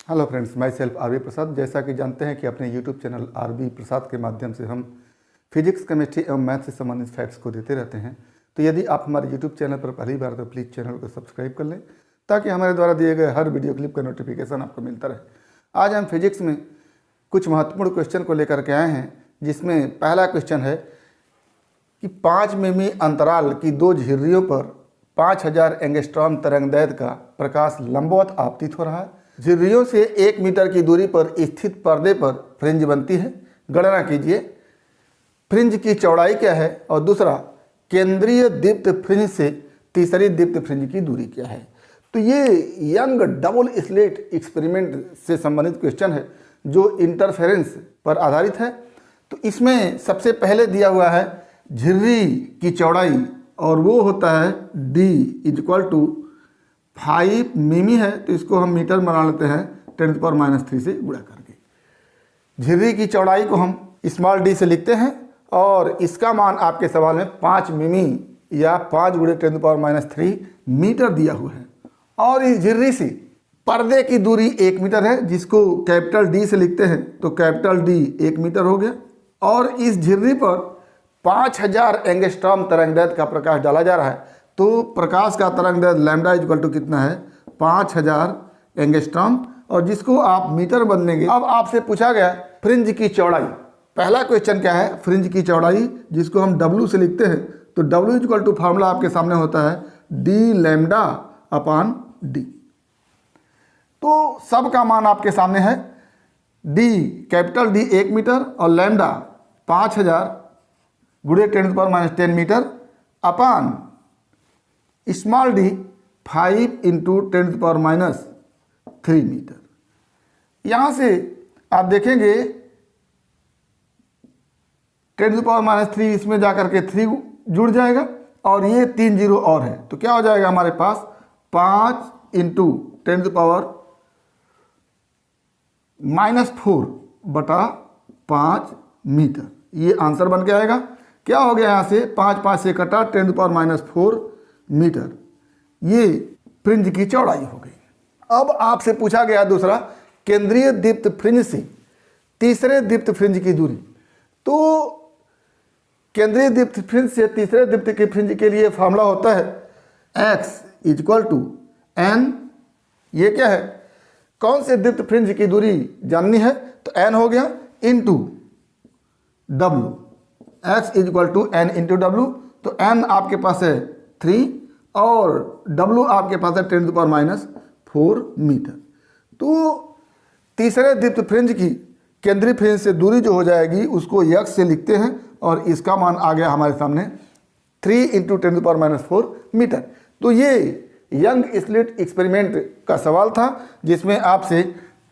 Hello friends, my self R B Prasad. जैसा कि जानते हैं कि अपने YouTube channel R B Prasad के माध्यम से हम फिजिक्स, केमिस्ट्री एवं मैथ से संबंधित फैक्ट्स को देते रहते हैं। तो यदि आप हमारे यूट्यूब चैनल पर पहली बार तो प्लीज़ चैनल को सब्सक्राइब कर लें ताकि हमारे द्वारा दिए गए हर वीडियो क्लिप का नोटिफिकेशन आपको मिलता रहे। आज हम फिजिक्स में कुछ महत्वपूर्ण क्वेश्चन को लेकर के आए हैं, जिसमें पहला क्वेश्चन है कि 5 मिमी अंतराल की दो झिर्रियों पर 5000 एंगस्ट्रॉम तरंगदैर्घ्य का प्रकाश लंबवत आपतित हो रहा है। झिर्रियों से 1 मीटर की दूरी पर स्थित पर्दे पर फ्रिंज बनती है। गणना कीजिए फ्रिंज की चौड़ाई क्या है, और दूसरा केंद्रीय दीप्त फ्रिंज से तीसरी दीप्त फ्रिंज की दूरी क्या है। तो ये यंग डबल स्लिट एक्सपेरिमेंट से संबंधित क्वेश्चन है जो इंटरफेरेंस पर आधारित है। तो इसमें सबसे पहले दिया हुआ है झिर्री की चौड़ाई, और वो होता है d = 5 मिमी है, तो इसको हम मीटर बना लेते हैं 10⁻³ से गुणा करके। झिर्री की चौड़ाई को हम स्मॉल d से लिखते हैं और इसका मान आपके सवाल में 5 मिमी या 5 × 10⁻³ मीटर दिया हुआ है। और इस झिर्री से पर्दे की दूरी 1 मीटर है, जिसको कैपिटल D से लिखते हैं, तो कैपिटल D 1 मीटर हो गया। और इस झिर्री पर 5000 एंगस्ट्रॉम तरंगदैर्घ्य का प्रकाश डाला जा रहा है। तो प्रकाश का तरंगदैर्घ्य लैम्डा = कितना है, 5000 एंगस्ट्रॉम, और जिसको आप मीटर बदलेंगे। अब आपसे पूछा गया फ्रिंज की चौड़ाई। पहला क्वेश्चन क्या है, फ्रिंज की चौड़ाई, जिसको हम W से लिखते हैं। तो W फार्मूला आपके सामने होता है d(λ/d). तो सब का मान आपके सामने है। D कैपिटल D 1 मीटर और लैम्डा 5000 × 10⁻10 मीटर अपान स्मॉल d 5 × 10⁻³ मीटर। यहाँ से आप देखेंगे 10⁻³ इसमें जाकर के 3 जुड़ जाएगा और ये 3 0 और है, तो क्या हो जाएगा हमारे पास 5 × 10⁻⁴/5 मीटर। ये आंसर बन के आएगा। क्या हो गया, यहाँ से 5 से कटा 10⁻⁴ मीटर। ये फ्रिंज की चौड़ाई हो गई। अब आपसे पूछा गया दूसरा केंद्रीय दीप्त फ्रिंज से तीसरे दीप्त फ्रिंज की दूरी। तो केंद्रीय दीप्त फ्रिंज से तीसरे दीप्त की फ्रिंज के लिए फार्मूला होता है x = n। ये क्या है, कौन से दीप्त फ्रिंज की दूरी जाननी है, तो n हो गया into w। x = n × w, तो n आपके पास है 3 और w आपके पास है 10⁻⁴ मीटर। तो तीसरे दीप्त फ्रिंज की केंद्रीय फ्रिंज से दूरी जो हो जाएगी उसको x से लिखते हैं, और इसका मान आ गया हमारे सामने 3 × 10⁻⁴ मीटर। तो ये यंग स्लिट एक्सपेरिमेंट का सवाल था, जिसमें आपसे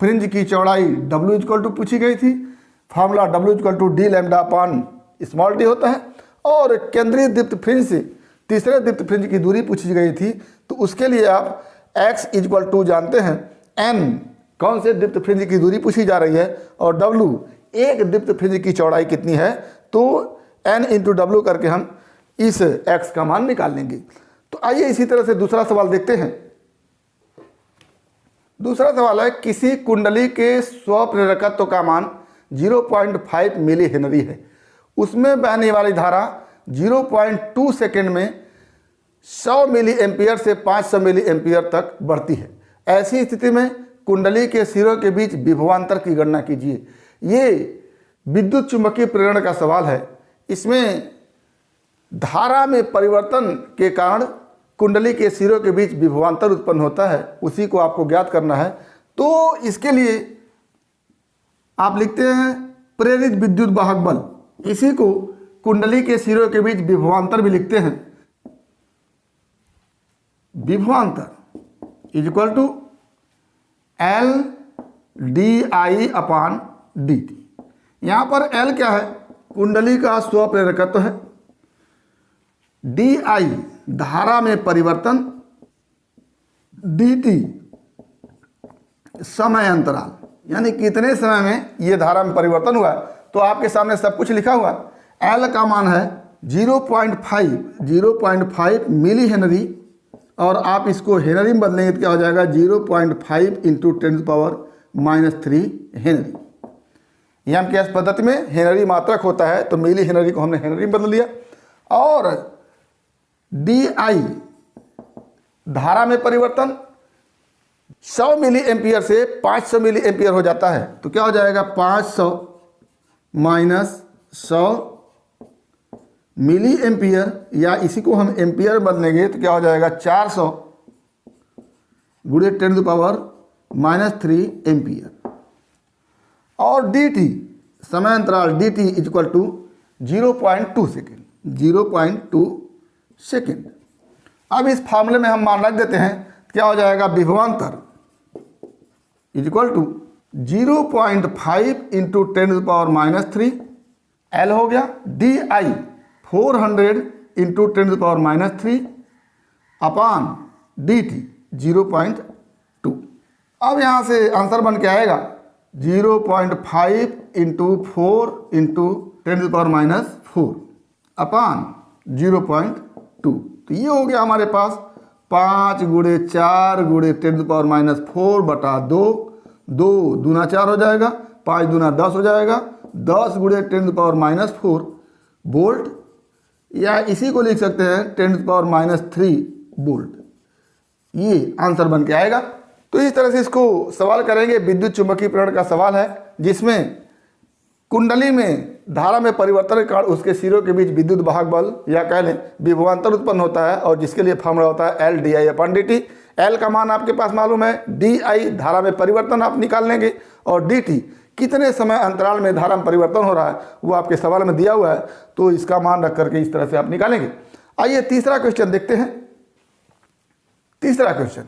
फ्रिंज की चौड़ाई W पूछी गई थी। फार्मूला W = d(λ/d) होता है, और केंद्रीय दीप्त फ्रिंज से तीसरे दीप्त फ्रिंज की दूरी पूछी गई थी। तो उसके लिए आप x = जानते हैं n, कौन से दीप्त फ्रिंज की दूरी पूछी जा रही है, और w एक दीप्त फ्रिंज की चौड़ाई कितनी है, तो n × w करके हम इस x का मान निकाल लेंगे। तो आइए इसी तरह से दूसरा सवाल देखते हैं। दूसरा सवाल है किसी कुंडली के स्वप्रेरकत्व का मान 0.5 मिली हेनरी है। उसमें बहने वाली धारा 0.2 सेकेंड में 100 मिली एम्पियर से 500 मिली एम्पियर तक बढ़ती है। ऐसी स्थिति में कुंडली के सिरों के बीच विभवांतर की गणना कीजिए। ये विद्युत चुंबकीय प्रेरण का सवाल है। इसमें धारा में परिवर्तन के कारण कुंडली के सिरों के बीच विभवांतर उत्पन्न होता है, उसी को आपको ज्ञात करना है। तो इसके लिए आप लिखते हैं प्रेरित विद्युत वाहक बल, इसी को कुंडली के सिरों के बीच विभवांतर भी लिखते हैं। विभवांतर = L/dI/dt। यहाँ पर L क्या है, कुंडली का स्वप्रेरकत्व है, DI धारा में परिवर्तन, dt समय अंतराल, यानी कितने समय में ये धारा में परिवर्तन हुआ। तो आपके सामने सब कुछ लिखा हुआ। L का मान है 0.5 मिली हेनरी, और आप इसको हेनरी में बदलेंगे तो क्या हो जाएगा 0.5 × -3 हेनरी। यानी कि इस पद्धति में हेनरी मात्रक होता है तो मिली हेनरी को हमने हेनरी में बदल दिया। और DI धारा में परिवर्तन 100 मिली एम्पियर से 500 मिली एम्पियर हो जाता है तो क्या हो जाएगा 500 माइनस 100 मिली एम्पियर, या इसी को हम एम्पियर में बदलेंगे तो क्या हो जाएगा 400 गुणे 10⁻³ एम्पियर। और DT समय अंतराल DT equal to 0.2 second, 0.2 second. अब इस फार्मूले में हम मान रख देते हैं क्या हो जाएगा विभवांतर इक्वल टू 0.5 इंटू 10⁻³ L हो गया, DI 400 इंटू 10⁻³ अपान DT 0.2। अब यहाँ से आंसर बन के आएगा 0.5 इंटू 4 इंटू 10⁻⁴ अपान 0.2। तो ये हो गया हमारे पास 5 गुणे 4 गुणे 10⁻⁴ बटा 2, 2 दूना 4 हो जाएगा, 5 दूना 10 हो जाएगा, 10 गुणे 10⁻⁴ वोल्ट, या इसी को लिख सकते हैं 10⁻³ वोल्ट। ये आंसर बन के आएगा। तो इस तरह से इसको सवाल करेंगे। विद्युत चुंबकीय प्रेरण का सवाल है जिसमें कुंडली में धारा में परिवर्तन के कारण उसके सिरों के बीच विद्युत वाहक बल या कह लें विभवांतर उत्पन्न होता है, और जिसके लिए फॉर्मूला होता है LDI/dt। L का मान आपके पास मालूम है, DI धारा में परिवर्तन आप निकाल लेंगे, और DT कितने समय अंतराल में धारा में परिवर्तन हो रहा है वो आपके सवाल में दिया हुआ है, तो इसका मान रख करके इस तरह से आप निकालेंगे। आइए तीसरा क्वेश्चन देखते हैं। तीसरा क्वेश्चन,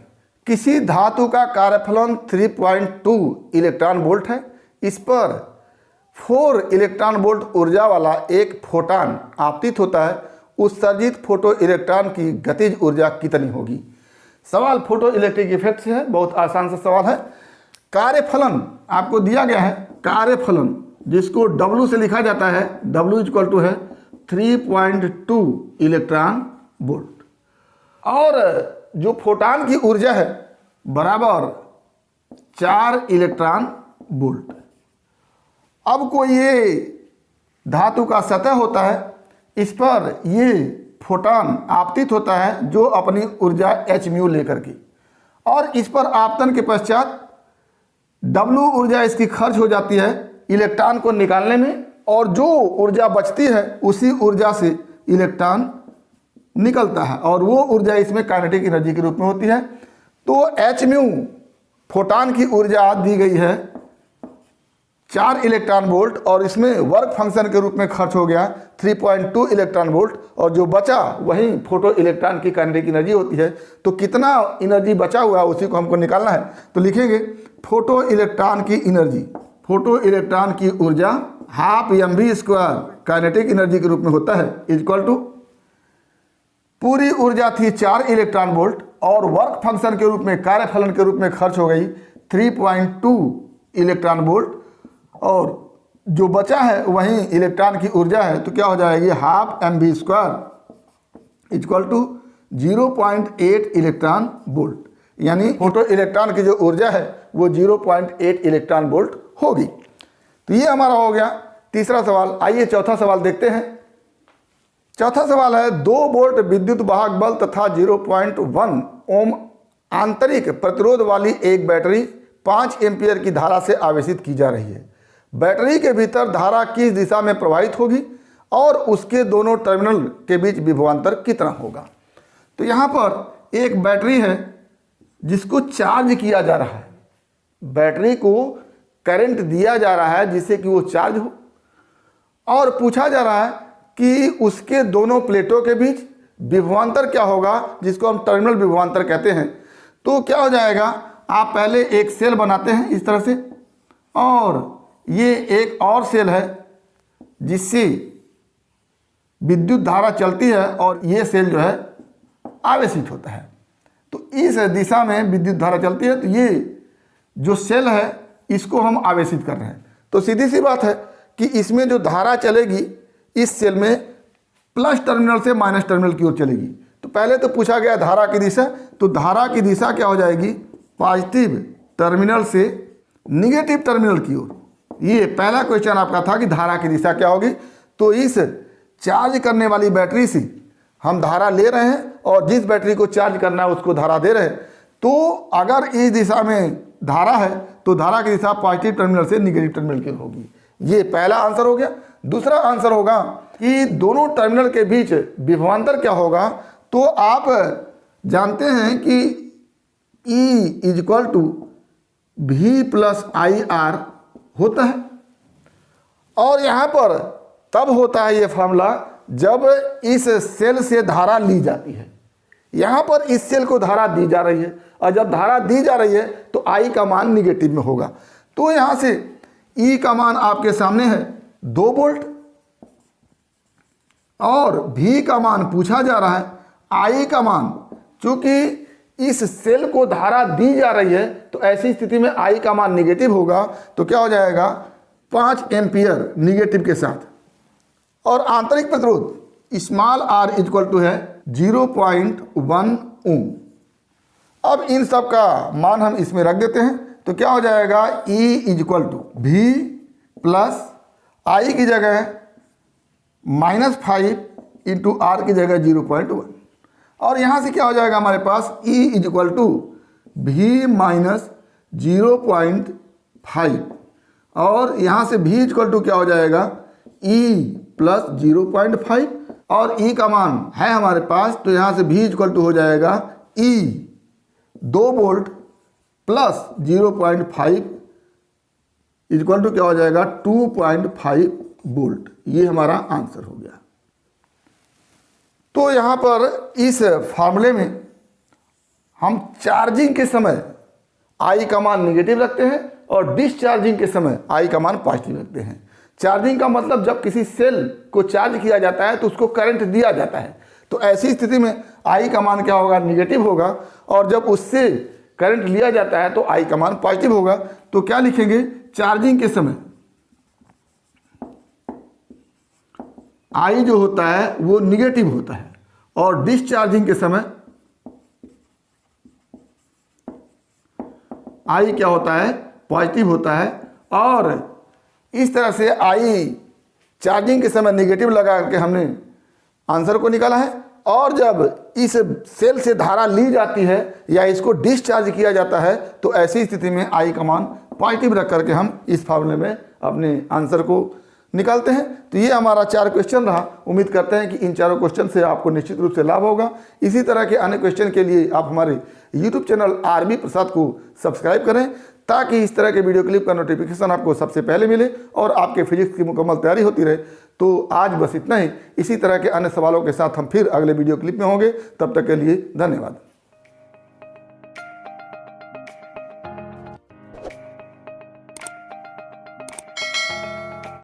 किसी धातु का कार्यफलन 3.2 इलेक्ट्रॉन वोल्ट है, इस पर 4 इलेक्ट्रॉन वोल्ट ऊर्जा वाला एक फोटॉन आपतित होता है, उत्सर्जित फोटो इलेक्ट्रॉन की गतिज ऊर्जा कितनी होगी। सवाल फोटो इलेक्ट्रिक इफेक्ट से है, बहुत आसान सा सवाल है। कार्यफलन आपको दिया गया है, कार्यफलन जिसको W से लिखा जाता है, W इक्वल टू है 3.2 इलेक्ट्रॉन वोल्ट, और जो फोटॉन की ऊर्जा है बराबर 4 इलेक्ट्रॉन वोल्ट। अब कोई ये धातु का सतह होता है, इस पर ये फोटॉन आपतित होता है जो अपनी ऊर्जा hν लेकर के, और इस पर आपतन के पश्चात W ऊर्जा इसकी खर्च हो जाती है इलेक्ट्रॉन को निकालने में, और जो ऊर्जा बचती है उसी ऊर्जा से इलेक्ट्रॉन निकलता है, और वो ऊर्जा इसमें काइनेटिक एनर्जी के रूप में होती है। तो hν फोटॉन की ऊर्जा दी गई है 4 इलेक्ट्रॉन वोल्ट, और इसमें वर्क फंक्शन के रूप में खर्च हो गया 3.2 इलेक्ट्रॉन वोल्ट, और जो बचा वही फोटो इलेक्ट्रॉन की काइनेटिक एनर्जी होती है। तो कितना एनर्जी बचा हुआ है उसी को हमको निकालना है। तो लिखेंगे फोटो इलेक्ट्रॉन की एनर्जी, फोटो इलेक्ट्रॉन की ऊर्जा ½mv² काइनेटिक एनर्जी के रूप में होता है, इक्वल टू पूरी ऊर्जा थी 4 इलेक्ट्रॉन वोल्ट, और वर्क फंक्शन के रूप में कार्यफलन के रूप में खर्च हो गई 3.2 इलेक्ट्रॉन वोल्ट, और जो बचा है वही इलेक्ट्रॉन की ऊर्जा है। तो क्या हो जाएगी ½mv² equal to 0.8 electron volt, यानी फोटो इलेक्ट्रॉन की जो ऊर्जा है वो 0.8 इलेक्ट्रॉन वोल्ट होगी। तो ये हमारा हो गया तीसरा सवाल। आइए चौथा सवाल देखते हैं। चौथा सवाल है 2 वोल्ट विद्युत वाहक बल तथा 0.1 ओम आंतरिक प्रतिरोध वाली एक बैटरी 5 एम्पियर की धारा से आवेशित की जा रही है। बैटरी के भीतर धारा किस दिशा में प्रवाहित होगी और उसके दोनों टर्मिनल के बीच विभवांतर कितना होगा। तो यहाँ पर एक बैटरी है जिसको चार्ज किया जा रहा है, बैटरी को करंट दिया जा रहा है जिससे कि वो चार्ज हो, और पूछा जा रहा है कि उसके दोनों प्लेटों के बीच विभवांतर क्या होगा, जिसको हम टर्मिनल विभवांतर कहते हैं। तो क्या हो जाएगा, आप पहले एक सेल बनाते हैं इस तरह से, और ये एक और सेल है जिससे विद्युत धारा चलती है, और ये सेल जो है आवेशित होता है। तो इस दिशा में विद्युत धारा चलती है, तो ये जो सेल है इसको हम आवेशित कर रहे हैं। तो सीधी सी बात है कि इसमें जो धारा चलेगी इस सेल में प्लस टर्मिनल से माइनस टर्मिनल की ओर चलेगी। तो पहले तो पूछा गया धारा की दिशा, तो धारा की दिशा क्या हो जाएगी, पॉजिटिव टर्मिनल से निगेटिव टर्मिनल की ओर। ये पहला क्वेश्चन आपका था कि धारा की दिशा क्या होगी। तो इस चार्ज करने वाली बैटरी से हम धारा ले रहे हैं और जिस बैटरी को चार्ज करना है उसको धारा दे रहे हैं। तो अगर इस दिशा में धारा है तो धारा की दिशा पॉजिटिव टर्मिनल से निगेटिव टर्मिनल की ओर होगी। ये पहला आंसर हो गया। दूसरा आंसर होगा कि दोनों टर्मिनल के बीच विभवांतर क्या होगा। तो आप जानते हैं कि E equal to V plus IR होता है, और यहाँ पर तब होता है ये फॉर्मूला जब इस सेल से धारा ली जाती है। यहाँ पर इस सेल को धारा दी जा रही है, और जब धारा दी जा रही है तो I का मान निगेटिव में होगा। तो यहाँ से E का मान आपके सामने है 2 वोल्ट, और V का मान पूछा जा रहा है। I का मान, चूंकि इस सेल को धारा दी जा रही है तो ऐसी स्थिति में I का मान निगेटिव होगा। तो क्या हो जाएगा 5 एम्पियर निगेटिव के साथ, और आंतरिक प्रतिरोध स्मॉल r इक्वल टू है 0.1 ओम। अब इन सब का मान हम इसमें रख देते हैं। तो क्या हो जाएगा E equal to V plus I की जगह -5 इंटू R की जगह 0.1, और यहाँ से क्या हो जाएगा हमारे पास E equal to V minus 0.5, और यहाँ से V इक्वल टू क्या हो जाएगा E प्लस 0.5, और E का मान है हमारे पास। तो यहाँ से V इक्वल टू हो जाएगा E 2 volt plus 0.5 equal to क्या हो जाएगा 2.5 वोल्ट। ये हमारा आंसर हो गया। तो यहाँ पर इस फार्मूले में हम चार्जिंग के समय I का मान निगेटिव रखते हैं और डिस्चार्जिंग के समय I का मान पॉजिटिव रखते हैं। चार्जिंग का मतलब जब किसी सेल को चार्ज किया जाता है तो उसको करंट दिया जाता है, तो ऐसी स्थिति में I का मान क्या होगा निगेटिव होगा, और जब उससे करंट लिया जाता है तो I का मान पॉजिटिव होगा। तो क्या लिखेंगे चार्जिंग के समय I जो होता है वो निगेटिव होता है, और डिस्चार्जिंग के समय I क्या होता है पॉजिटिव होता है। और इस तरह से I चार्जिंग के समय निगेटिव लगा करके हमने आंसर को निकाला है, और जब इस सेल से धारा ली जाती है या इसको डिस्चार्ज किया जाता है तो ऐसी स्थिति में I का मान पॉजिटिव रख करके हम इस फार्मूले में अपने आंसर को निकालते हैं। तो ये हमारा 4 क्वेश्चन रहा। उम्मीद करते हैं कि इन चारों क्वेश्चन से आपको निश्चित रूप से लाभ होगा। इसी तरह के अन्य क्वेश्चन के लिए आप हमारे YouTube चैनल RB प्रसाद को सब्सक्राइब करें, ताकि इस तरह के वीडियो क्लिप का नोटिफिकेशन आपको सबसे पहले मिले और आपके फिजिक्स की मुकम्मल तैयारी होती रहे। तो आज बस इतना ही। इसी तरह के अन्य सवालों के साथ हम फिर अगले वीडियो क्लिप में होंगे। तब तक के लिए धन्यवाद।